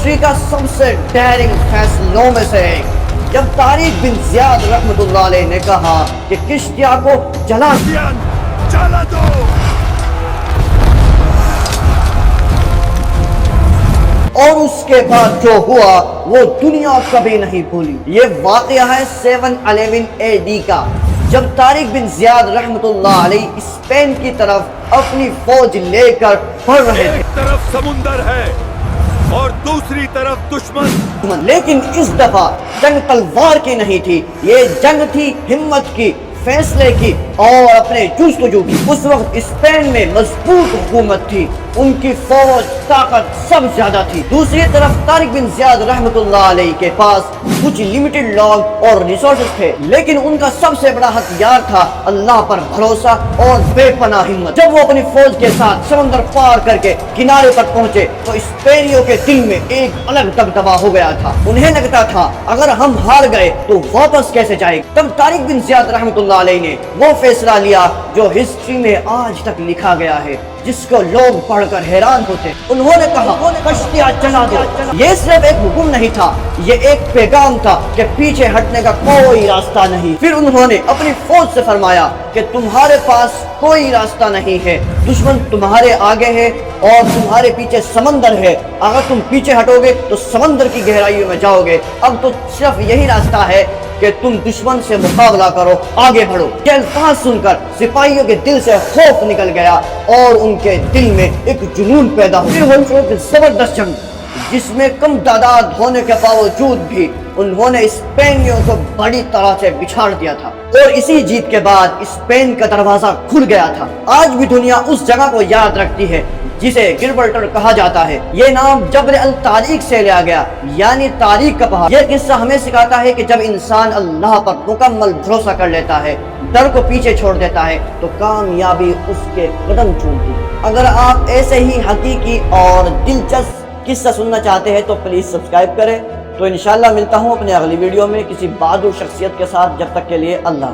History کا سب سے daring فیصلوں میں سے ایک، جب طارق بن زیاد رحمۃ اللہ علیہ نے کہا کہ کشتیاں کو جلا دو، اور اس کے بعد جو ہوا وہ دنیا کبھی نہیں بھولی۔ یہ واقعہ ہے 711 AD کا، جب طارق بن زیاد رحمۃ اللہ علیہ اسپین کی طرف اپنی فوج لے کر بڑھ رہے تھے۔ ایک طرف سمندر ہے اور دوسری طرف دشمن، لیکن اس دفعہ جنگ تلوار کی نہیں تھی، یہ جنگ تھی ہمت کی، فیصلے کی اور اپنے جستجو کی۔ اس وقت اسپین میں مضبوط حکومت تھی، ان کی فوج طاقت سب زیادہ تھی۔ دوسری طرف طارق بن زیاد رحمۃ اللہ علیہ کے پاس کچھ لمیٹڈ لوگ اور ریسورسز تھے، لیکن ان کا سب سے بڑا ہتھیار تھا اللہ پر بھروسہ اور بے پناہ ہمت۔ جب وہ اپنی فوج کے ساتھ سمندر پار کر کے کنارے پر پہنچے تو اسپینیوں کے دل میں ایک الگ دبدبا ہو گیا تھا۔ انہیں لگتا تھا اگر ہم ہار گئے تو واپس کیسے جائیں گے۔ تب طارق بن زیاد رحمۃ اللہ علیہ نے وہ فیصلہ لیا جو ہسٹری میں آج تک لکھا گیا ہے، جس کو لوگ پڑھ کر حیران ہوتے۔ انہوں نے کہا کشتیاں چلا دو۔ یہ صرف ایک حکم نہیں تھا، یہ ایک پیغام تھا کہ پیچھے ہٹنے کا کوئی راستہ نہیں۔ پھر انہوں نے اپنی فوج سے فرمایا کہ تمہارے پاس کوئی راستہ نہیں ہے، دشمن تمہارے آگے ہے اور تمہارے پیچھے سمندر ہے، اگر تم پیچھے ہٹو گے تو سمندر کی گہرائیوں میں جاؤ گے، اب تو صرف یہی راستہ ہے کہ تم دشمن سے مقابلہ کرو، آگے بڑھو۔ یہ الفاظ سن کر سپاہیوں کے دل سے خوف نکل گیا اور ان کے دل میں ایک جنون پیدا ہو گیا۔ زبردست جنگ جس میں کم تعداد ہونے کے باوجود بھی انہوں نے اسپینیوں کو بڑی طرح سے بچھاڑ دیا تھا، اور اسی جیت کے بعد اسپین کا دروازہ کھل گیا تھا۔ آج بھی دنیا اس جگہ کو یاد رکھتی ہے جسے گربلٹر کہا جاتا ہے۔ یہ نام جبل الطارق سے لیا گیا، یعنی طارق کا پہاڑ۔ یہ قصہ ہمیں سکھاتا ہے کہ جب انسان اللہ پر مکمل بھروسہ کر لیتا ہے، ڈر کو پیچھے چھوڑ دیتا ہے، تو کامیابی اس کے قدم چومتی ہے۔ اگر آپ ایسے ہی حقیقی اور دلچسپ قصہ سننا چاہتے ہیں تو پلیز سبسکرائب کریں۔ تو انشاءاللہ ملتا ہوں اپنے اگلی ویڈیو میں کسی بہادر شخصیت کے ساتھ، جب تک کے لیے اللہ۔